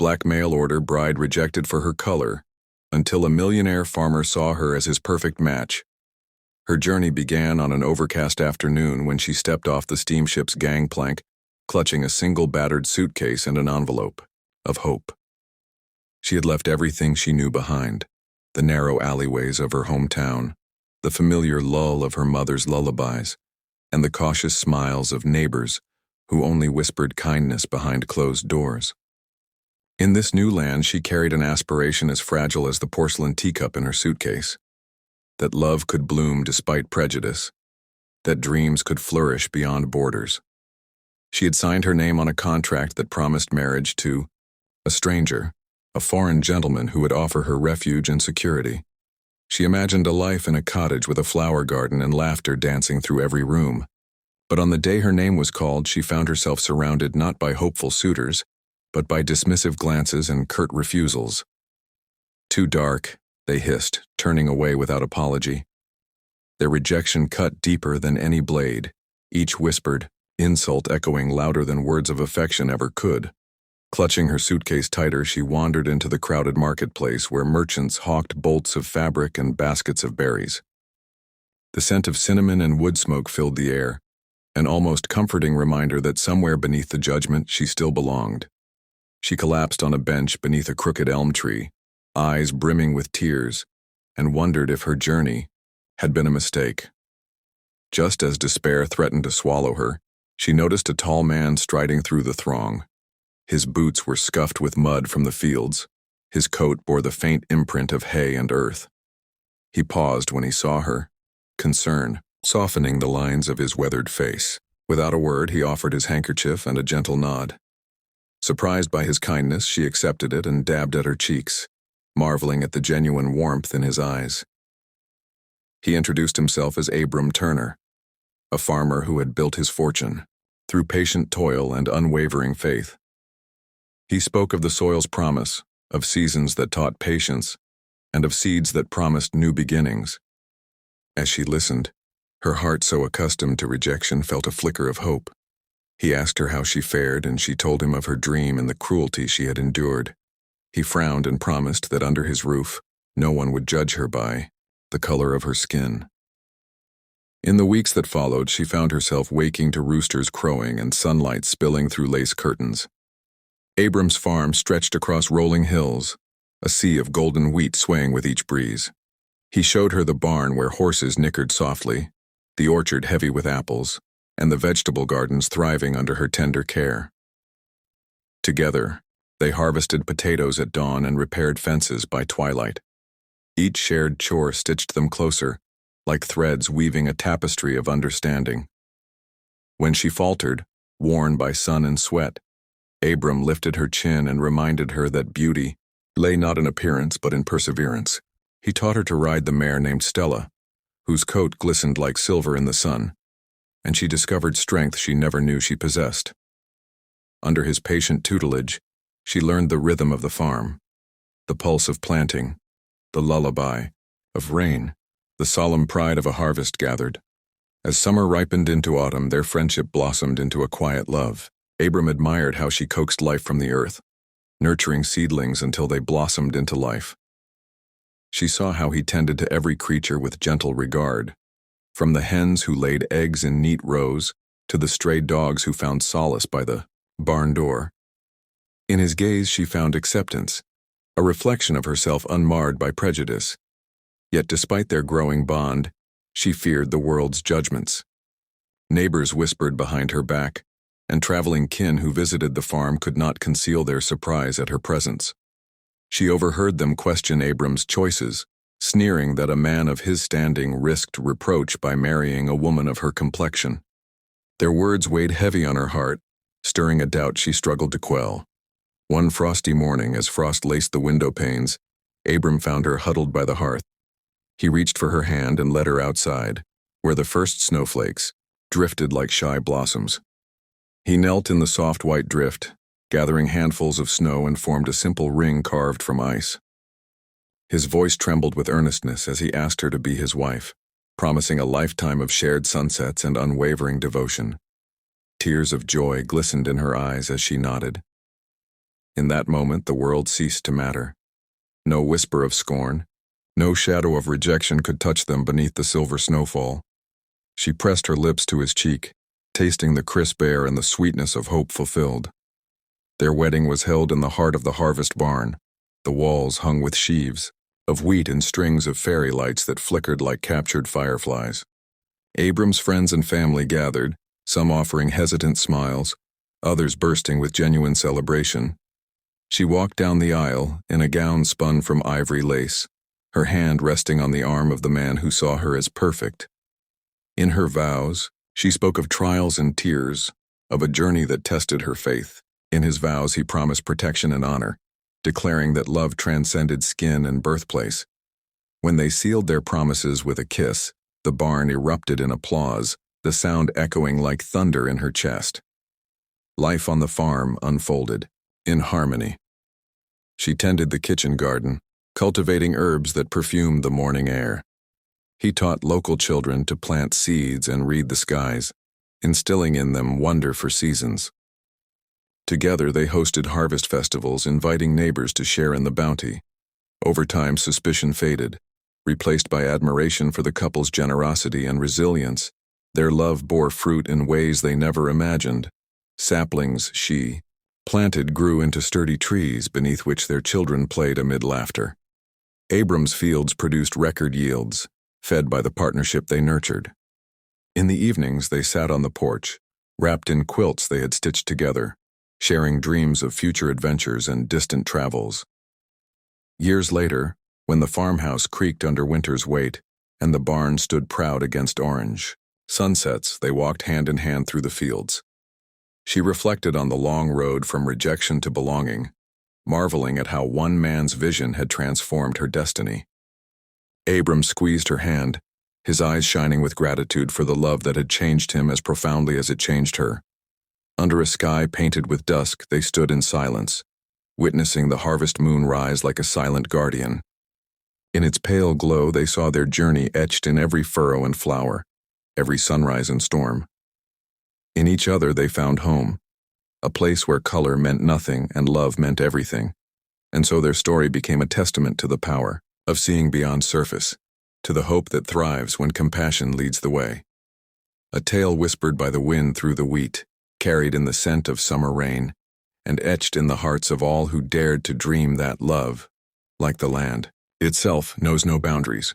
black mail-order bride rejected for her color, until a millionaire farmer saw her as his perfect match. Her journey began on an overcast afternoon when she stepped off the steamship's gangplank, clutching a single battered suitcase and an envelope of hope. She had left everything she knew behind, the narrow alleyways of her hometown, the familiar lull of her mother's lullabies, and the cautious smiles of neighbors who only whispered kindness behind closed doors. In this new land, she carried an aspiration as fragile as the porcelain teacup in her suitcase. That love could bloom despite prejudice, that dreams could flourish beyond borders. She had signed her name on a contract that promised marriage to a stranger, a foreign gentleman who would offer her refuge and security. She imagined a life in a cottage with a flower garden and laughter dancing through every room. But on the day her name was called, she found herself surrounded not by hopeful suitors, but by dismissive glances and curt refusals. Too dark, they hissed, turning away without apology. Their rejection cut deeper than any blade. Each whispered, insult echoing louder than words of affection ever could. Clutching her suitcase tighter, she wandered into the crowded marketplace where merchants hawked bolts of fabric and baskets of berries. The scent of cinnamon and wood smoke filled the air, an almost comforting reminder that somewhere beneath the judgment she still belonged. She collapsed on a bench beneath a crooked elm tree, eyes brimming with tears, and wondered if her journey had been a mistake. Just as despair threatened to swallow her, she noticed a tall man striding through the throng. His boots were scuffed with mud from the fields. His coat bore the faint imprint of hay and earth. He paused when he saw her, concern softening the lines of his weathered face. Without a word, he offered his handkerchief and a gentle nod. Surprised by his kindness, she accepted it and dabbed at her cheeks, marveling at the genuine warmth in his eyes. He introduced himself as Abram Turner, a farmer who had built his fortune through patient toil and unwavering faith. He spoke of the soil's promise, of seasons that taught patience, and of seeds that promised new beginnings. As she listened, her heart so accustomed to rejection felt a flicker of hope. He asked her how she fared, and she told him of her dream and the cruelty she had endured. He frowned and promised that under his roof, no one would judge her by the color of her skin. In the weeks that followed, she found herself waking to roosters crowing and sunlight spilling through lace curtains. Abram's farm stretched across rolling hills, a sea of golden wheat swaying with each breeze. He showed her the barn where horses nickered softly, the orchard heavy with apples, and the vegetable gardens thriving under her tender care. Together, they harvested potatoes at dawn and repaired fences by twilight. Each shared chore stitched them closer, like threads weaving a tapestry of understanding. When she faltered, worn by sun and sweat, Abram lifted her chin and reminded her that beauty lay not in appearance but in perseverance. He taught her to ride the mare named Stella, whose coat glistened like silver in the sun, and she discovered strength she never knew she possessed. Under his patient tutelage, she learned the rhythm of the farm, the pulse of planting, the lullaby of rain, the solemn pride of a harvest gathered. As summer ripened into autumn, their friendship blossomed into a quiet love. Abram admired how she coaxed life from the earth, nurturing seedlings until they blossomed into life. She saw how he tended to every creature with gentle regard, from the hens who laid eggs in neat rows to the stray dogs who found solace by the barn door. In his gaze she found acceptance, a reflection of herself unmarred by prejudice. Yet despite their growing bond, she feared the world's judgments. Neighbors whispered behind her back, and traveling kin who visited the farm could not conceal their surprise at her presence. She overheard them question Abram's choices, sneering that a man of his standing risked reproach by marrying a woman of her complexion. Their words weighed heavy on her heart, stirring a doubt she struggled to quell. One frosty morning, as frost laced the window panes, Abram found her huddled by the hearth. He reached for her hand and led her outside, where the first snowflakes drifted like shy blossoms. He knelt in the soft white drift, gathering handfuls of snow, and formed a simple ring carved from ice. His voice trembled with earnestness as he asked her to be his wife, promising a lifetime of shared sunsets and unwavering devotion. Tears of joy glistened in her eyes as she nodded. In that moment, the world ceased to matter. No whisper of scorn, no shadow of rejection could touch them beneath the silver snowfall. She pressed her lips to his cheek, tasting the crisp air and the sweetness of hope fulfilled. Their wedding was held in the heart of the harvest barn, the walls hung with sheaves of wheat and strings of fairy lights that flickered like captured fireflies. Abram's friends and family gathered, some offering hesitant smiles, others bursting with genuine celebration. She walked down the aisle in a gown spun from ivory lace, her hand resting on the arm of the man who saw her as perfect. In her vows, she spoke of trials and tears, of a journey that tested her faith. In his vows, he promised protection and honor, declaring that love transcended skin and birthplace. When they sealed their promises with a kiss, the barn erupted in applause, the sound echoing like thunder in her chest. Life on the farm unfolded, in harmony. She tended the kitchen garden, cultivating herbs that perfumed the morning air. He taught local children to plant seeds and read the skies, instilling in them wonder for seasons. Together they hosted harvest festivals, inviting neighbors to share in the bounty. Over time, suspicion faded, replaced by admiration for the couple's generosity and resilience. Their love bore fruit in ways they never imagined. Saplings she planted grew into sturdy trees beneath which their children played amid laughter. Abram's fields produced record yields, fed by the partnership they nurtured. In the evenings, they sat on the porch, wrapped in quilts they had stitched together, sharing dreams of future adventures and distant travels. Years later, when the farmhouse creaked under winter's weight and the barn stood proud against orange sunsets, they walked hand in hand through the fields. She reflected on the long road from rejection to belonging, marveling at how one man's vision had transformed her destiny. Abram squeezed her hand, his eyes shining with gratitude for the love that had changed him as profoundly as it changed her. Under a sky painted with dusk, they stood in silence, witnessing the harvest moon rise like a silent guardian. In its pale glow, they saw their journey etched in every furrow and flower, every sunrise and storm. In each other they found home, a place where color meant nothing and love meant everything. And so their story became a testament to the power of seeing beyond surface, to the hope that thrives when compassion leads the way. A tale whispered by the wind through the wheat, carried in the scent of summer rain, and etched in the hearts of all who dared to dream that love, like the land itself, knows no boundaries.